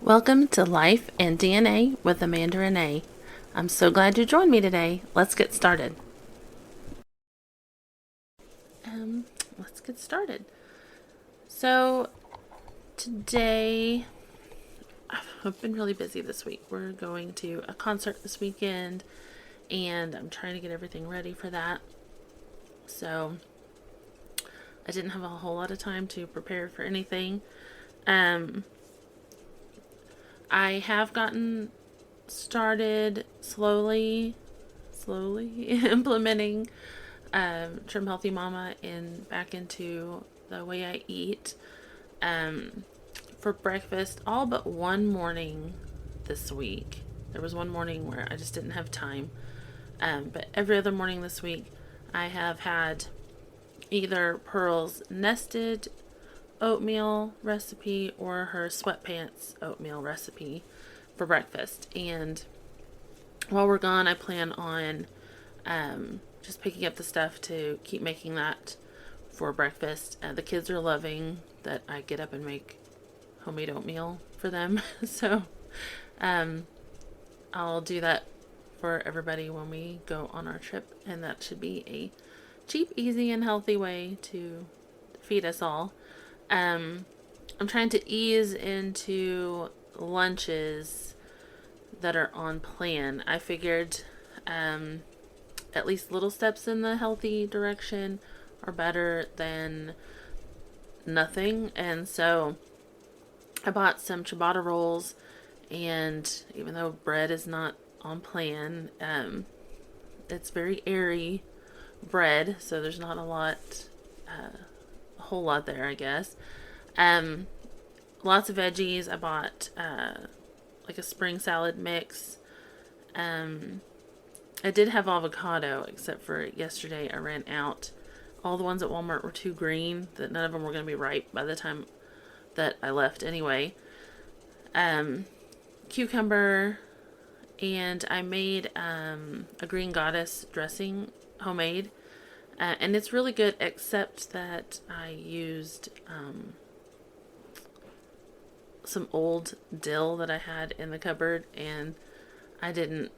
Welcome to Life and DNA with Amanda Renee. I'm so glad you joined me today. Let's get started. Let's get started. So today, I've been really busy this week. We're going to a concert this weekend, and I'm trying to get everything ready for that. So I didn't have a whole lot of time to prepare for anything. I have gotten started slowly implementing Trim Healthy Mama back into the way I eat for breakfast. All but one morning this week. There was one morning where I just didn't have time. But every other morning this week, I have had either Pearl's nested oatmeal recipe or her sweatpants oatmeal recipe for breakfast. And while we're gone, I plan on just picking up the stuff to keep making that for breakfast. The kids are loving that I get up and make homemade oatmeal for them. So I'll do that for everybody when we go on our trip. And that should be a cheap, easy, and healthy way to feed us all. I'm trying to ease into lunches that are on plan. I figured at least little steps in the healthy direction are better than nothing. And so I bought some ciabatta rolls, and even though bread is not on plan, it's very airy bread, so there's not a whole lot there, I guess. Lots of veggies. I bought like a spring salad mix. I did have avocado, except for yesterday I ran out. All the ones at Walmart were too green that none of them were going to be ripe by the time that I left anyway. Cucumber, and I made a green goddess dressing homemade. And it's really good, except that I used some old dill that I had in the cupboard, and I didn't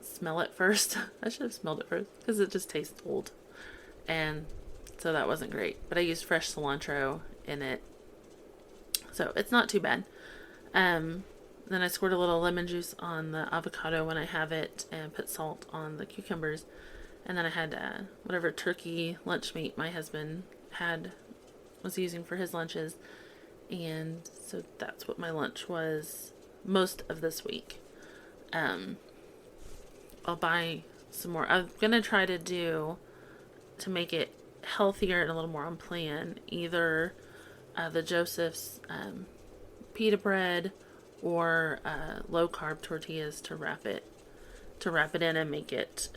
smell it first. I should have smelled it first because it just tastes old. And so that wasn't great. But I used fresh cilantro in it. So it's not too bad. Then I squirt a little lemon juice on the avocado when I have it and put salt on the cucumbers. And then I had whatever turkey lunch meat my husband was using for his lunches. And so that's what my lunch was most of this week. I'll buy some more. I'm going to try to make it healthier and a little more on plan. Either the Joseph's pita bread or low carb tortillas to wrap it in and make it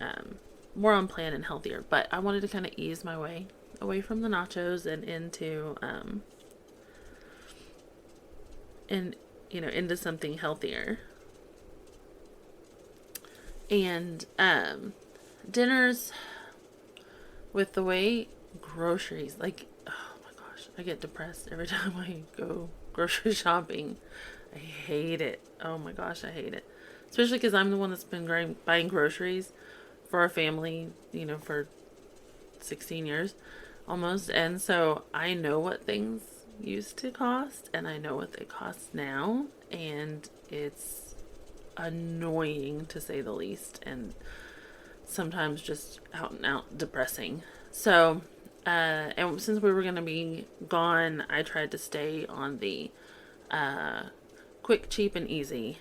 more on plan and healthier. But I wanted to kind of ease my way away from the nachos and into something healthier. And dinners, with the way groceries, like, oh my gosh, I get depressed every time I go grocery shopping. I hate it. Oh my gosh, I hate it. Especially because I'm the one that's been buying groceries for our family, for 16 years almost. And so I know what things used to cost and I know what they cost now. And it's annoying to say the least, and sometimes just out and out depressing. So, and since we were going to be gone, I tried to stay on the quick, cheap, and easy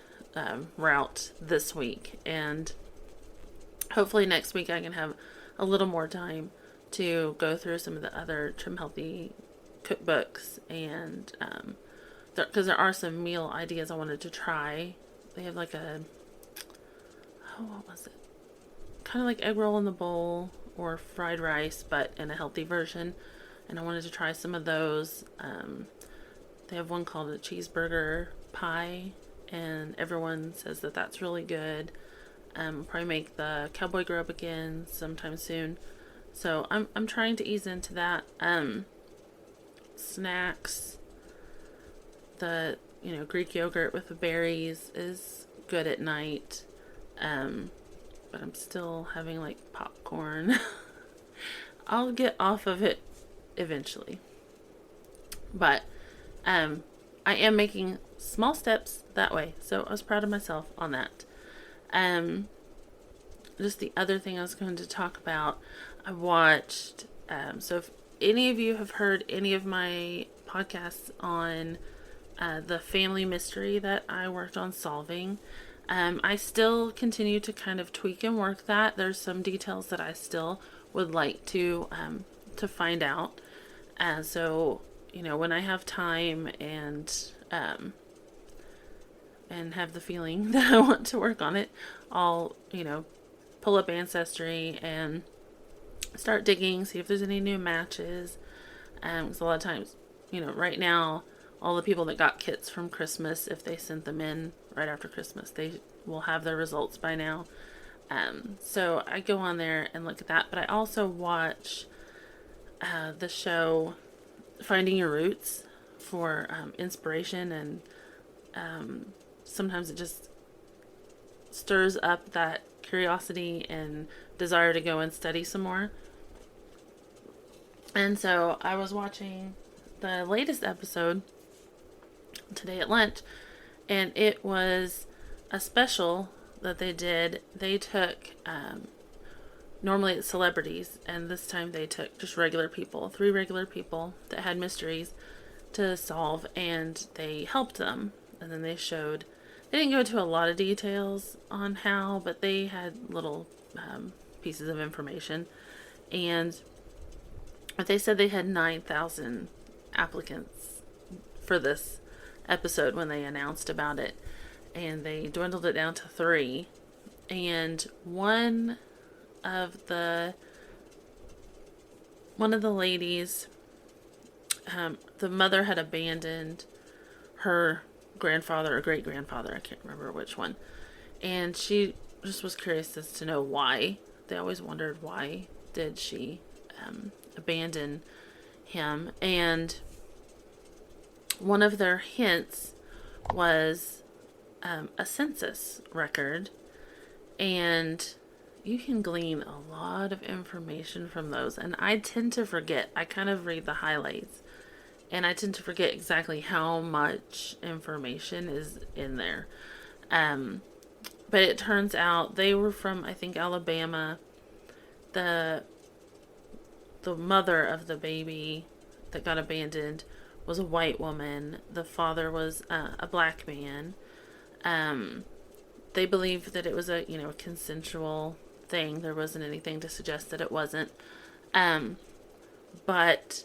route this week. And hopefully next week I can have a little more time to go through some of the other Trim Healthy cookbooks, and because there are some meal ideas I wanted to try. They have like what was it? Kind of like egg roll in the bowl or fried rice, but in a healthy version. And I wanted to try some of those. They have one called a cheeseburger pie, and everyone says that that's really good. Probably make the cowboy grub again sometime soon. So I'm trying to ease into that. Snacks. The Greek yogurt with the berries is good at night. But I'm still having like popcorn. I'll get off of it eventually. But I am making small steps that way. So I was proud of myself on that. Just the other thing I was going to talk about, I watched, so if any of you have heard any of my podcasts on the family mystery that I worked on solving, I still continue to kind of tweak and work that. There's some details that I still would like to find out. So, when I have time and have the feeling that I want to work on it, I'll, pull up Ancestry and start digging, see if there's any new matches. Because a lot of times, right now, all the people that got kits from Christmas, if they sent them in right after Christmas, they will have their results by now. So I go on there and look at that. But I also watch the show Finding Your Roots for inspiration, and sometimes it just stirs up that curiosity and desire to go and study some more. And so I was watching the latest episode today at lunch, and it was a special that they did. They took, normally it's celebrities, and this time they took just regular people, 3 regular people that had mysteries to solve, and they helped them. And then they didn't go into a lot of details on how, but they had little pieces of information. And they said they had 9,000 applicants for this episode when they announced about it. And they dwindled it down to 3. And one of the ladies, the mother had abandoned her grandfather or great grandfather, I can't remember which one, and she just was curious as to know why. They always wondered, why did she abandon him? And one of their hints was a census record, and you can glean a lot of information from those. And I tend to forget. I kind of read the highlights, and I tend to forget exactly how much information is in there. But it turns out they were from, I think, Alabama. The mother of the baby that got abandoned was a white woman. The father was a black man. They believed that it was a consensual thing. There wasn't anything to suggest that it wasn't. But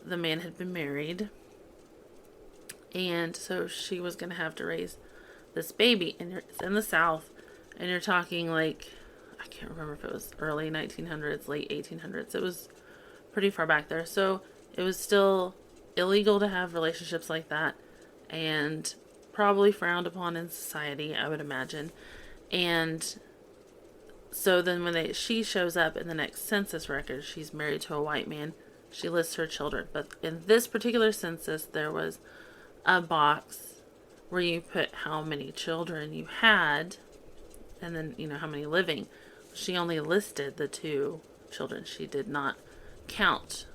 the man had been married, and so she was going to have to raise this baby. And it's in the South, and you're talking like, I can't remember if it was early 1900s, late 1800s. It was pretty far back there. So it was still illegal to have relationships like that, and probably frowned upon in society, I would imagine. And so then when she shows up in the next census record, she's married to a white man. She lists her children. But in this particular census, there was a box where you put how many children you had, and then, how many living. She only listed the 2 children. She did not count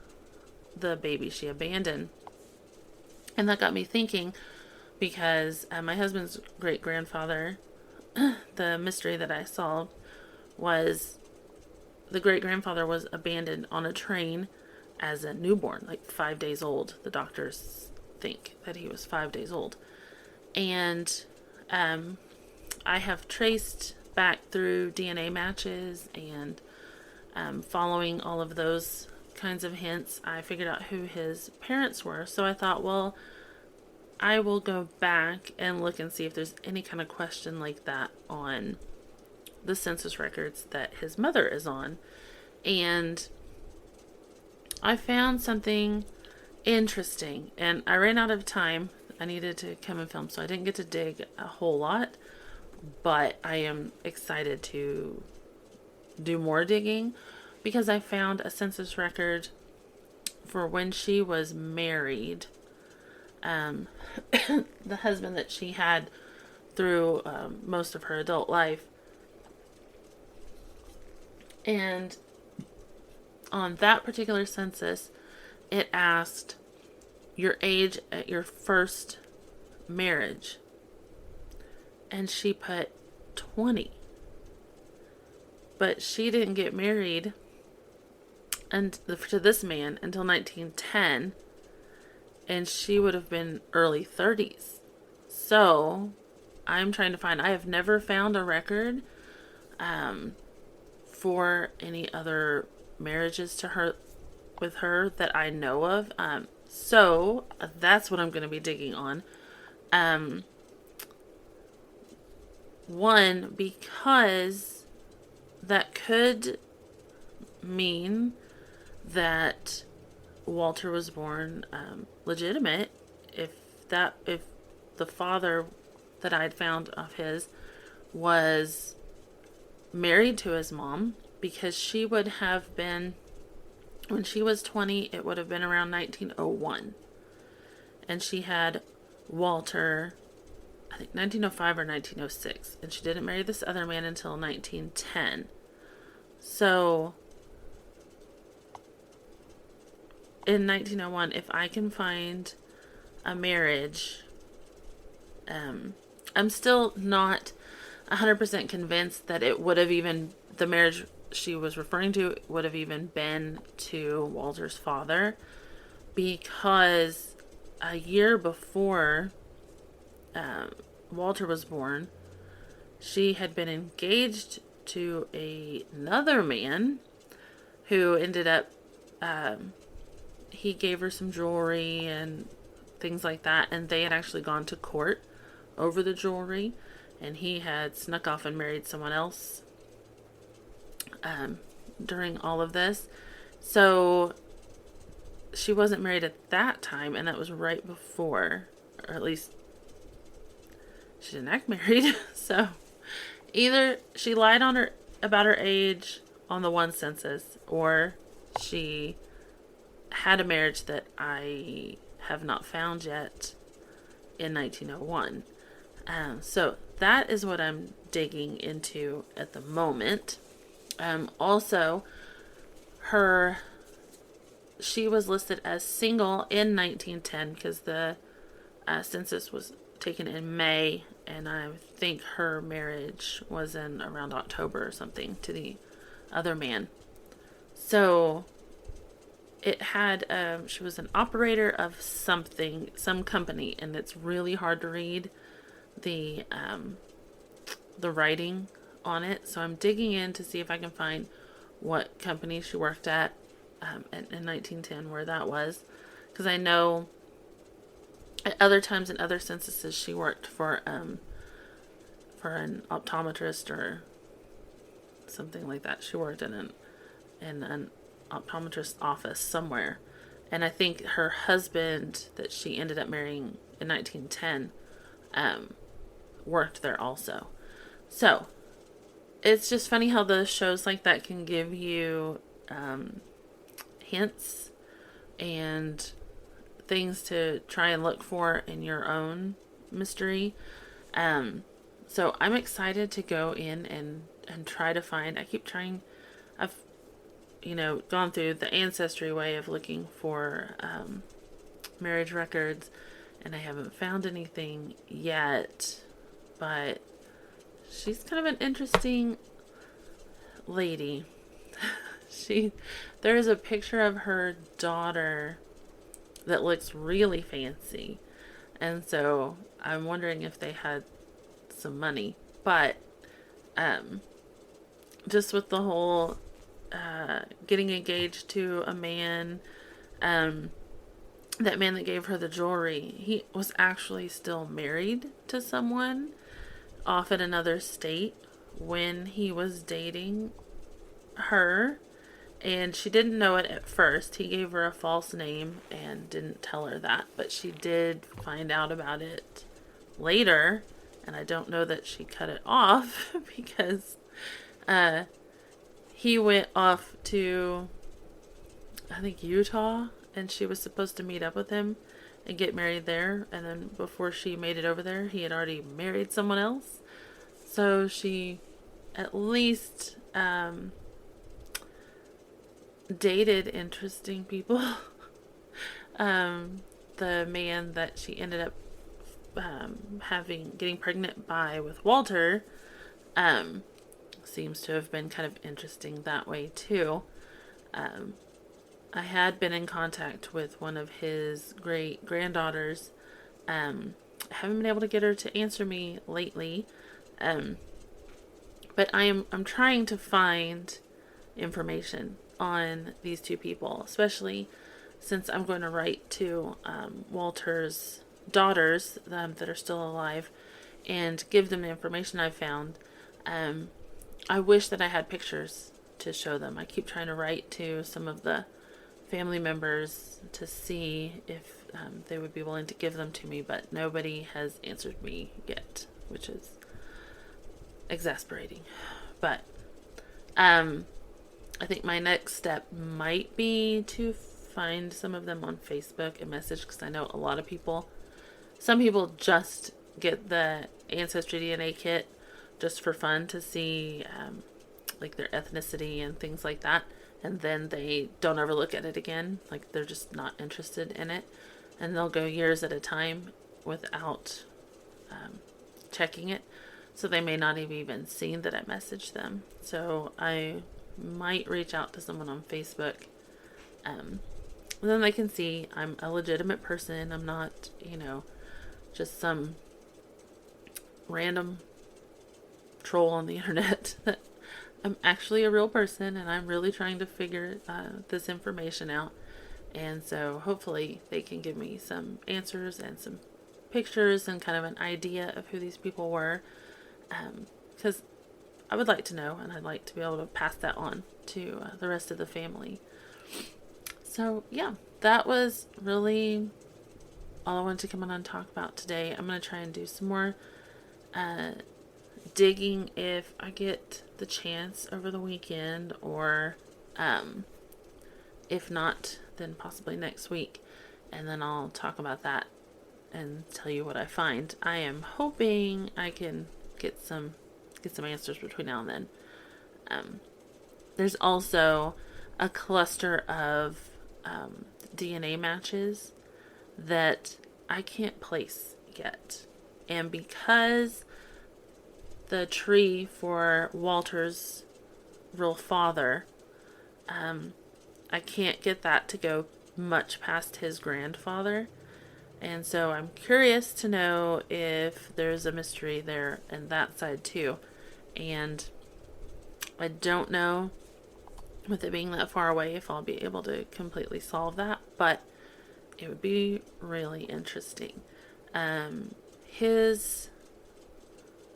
the baby she abandoned. And that got me thinking, because my husband's great-grandfather, the mystery that I solved was the great-grandfather was abandoned on a train as a newborn, like 5 days old. The doctors think that he was 5 days old. And I have traced back through DNA matches and following all of those kinds of hints, I figured out who his parents were. So I thought, well, I will go back and look and see if there's any kind of question like that on the census records that his mother is on. And I found something interesting, and I ran out of time. I needed to come and film, so I didn't get to dig a whole lot, but I am excited to do more digging, because I found a census record for when she was married. um, the husband that she had through most of her adult life. And on that particular census, it asked your age at your first marriage. And she put 20. But she didn't get married to this man until 1910. And she would have been early 30s. So I'm trying to find, I have never found a record for any other marriages to her with her that I know of. So that's what I'm going to be digging on. One, because that could mean that Walter was born legitimate. If the father that I'd found of his was married to his mom, because she would have been, when she was 20, it would have been around 1901. And she had Walter, I think 1905 or 1906. And she didn't marry this other man until 1910. So in 1901, if I can find a marriage, I'm still not 100% convinced that it would have even, the marriage she was referring to would have even been to Walter's father, because a year before Walter was born, she had been engaged to another man who ended up, he gave her some jewelry and things like that, and they had actually gone to court over the jewelry, and he had snuck off and married someone else during all of this. So she wasn't married at that time, and that was right before, or at least she didn't act married. So either she lied on her about her age on the one census, or she had a marriage that I have not found yet in 1901. So that is what I'm digging into at the moment. Also, she was listed as single in 1910 because the census was taken in May, and I think her marriage was in around October or something to the other man. So it had, she was an operator of something, some company, and it's really hard to read the writing on it. So I'm digging in to see if I can find what company she worked at in 1910, where that was. Because I know at other times in other censuses she worked for an optometrist or something like that. She worked in an optometrist's office somewhere. And I think her husband that she ended up marrying in 1910 worked there also. So it's just funny how the shows like that can give you hints and things to try and look for in your own mystery. So I'm excited to go in and try to find, I've gone through the ancestry way of looking for marriage records, and I haven't found anything yet, but she's kind of an interesting lady. There is a picture of her daughter that looks really fancy, and so I'm wondering if they had some money. But just with the whole getting engaged to a man, that man that gave her the jewelry, he was actually still married to someone off in another state when he was dating her, and she didn't know it at first. He gave her a false name and didn't tell her that, but she did find out about it later, and I don't know that she cut it off because he went off to, I think, Utah, and she was supposed to meet up with him and get married there. And then before she made it over there, he had already married someone else. So she at least dated interesting people. The man that she ended up getting pregnant by with Walter seems to have been kind of interesting that way too. I had been in contact with one of his great granddaughters. I haven't been able to get her to answer me lately. But I'm trying to find information on these two people, especially since I'm going to write to Walter's daughters that are still alive and give them the information I found. I wish that I had pictures to show them. I keep trying to write to some of the family members to see if they would be willing to give them to me, but nobody has answered me yet, which is exasperating. But I think my next step might be to find some of them on Facebook and message, because I know a lot of people, some people just get the Ancestry DNA kit just for fun to see like their ethnicity and things like that, and then they don't ever look at it again. Like they're just not interested in it, and they'll go years at a time without checking it. So they may not have even seen that I messaged them. So I might reach out to someone on Facebook. Then they can see I'm a legitimate person. I'm not, just some random troll on the internet. I'm actually a real person, and I'm really trying to figure this information out. And so hopefully they can give me some answers and some pictures and kind of an idea of who these people were. Because I would like to know, and I'd like to be able to pass that on to the rest of the family. So yeah, that was really all I wanted to come on and talk about today. I'm going to try and do some more digging if I get the chance over the weekend, or if not, then possibly next week, and then I'll talk about that and tell you what I find. I am hoping I can get some answers between now and then. There's also a cluster of DNA matches that I can't place yet, and because the tree for Walter's real father, I can't get that to go much past his grandfather. And so I'm curious to know if there's a mystery there and that side too. And I don't know, with it being that far away, if I'll be able to completely solve that, but it would be really interesting. His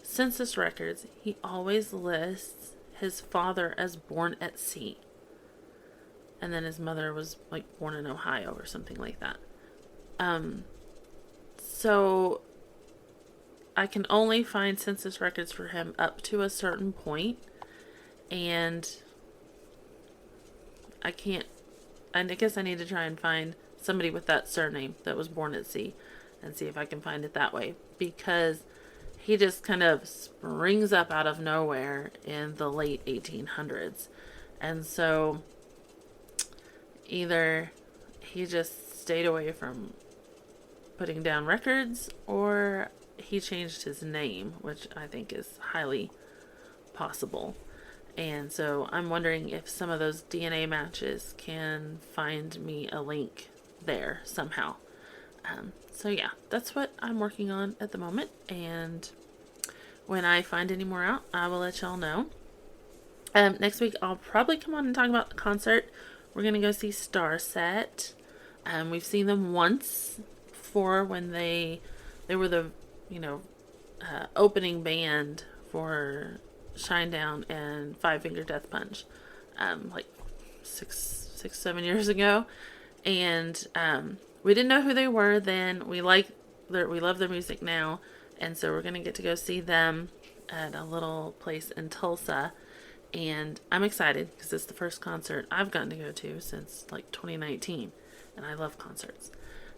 census records, he always lists his father as born at sea. And then his mother was like born in Ohio or something like that. So I can only find census records for him up to a certain point, and I guess I need to try and find somebody with that surname that was born at sea and see if I can find it that way, because he just kind of springs up out of nowhere in the late 1800s. And so either he just stayed away from putting down records, or he changed his name, which I think is highly possible. And so I'm wondering if some of those DNA matches can find me a link there somehow. So yeah, that's what I'm working on at the moment. And when I find any more out, I will let y'all know. Next week, I'll probably come on and talk about the concert. We're going to go see Starset. We've seen them once before when they were the, opening band for Shinedown and Five Finger Death Punch, like 7 years ago. And we didn't know who they were then. We love their music now, and so we're gonna get to go see them at a little place in Tulsa. And I'm excited because it's the first concert I've gotten to go to since like 2019, and I love concerts.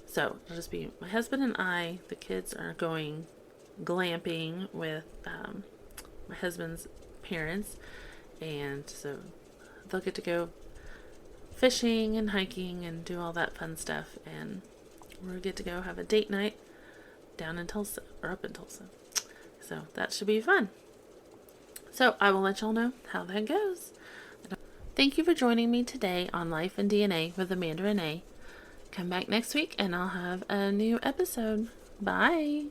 So it'll just be my husband and I. The kids are going glamping with my husband's parents, and so they'll get to go fishing and hiking and do all that fun stuff, and we'll get to go have a date night down in Tulsa, or up in Tulsa. So that should be fun. So I will let y'all know how that goes. Thank you for joining me today on Life and DNA with Amanda Renee. Come back next week and I'll have a new episode. Bye.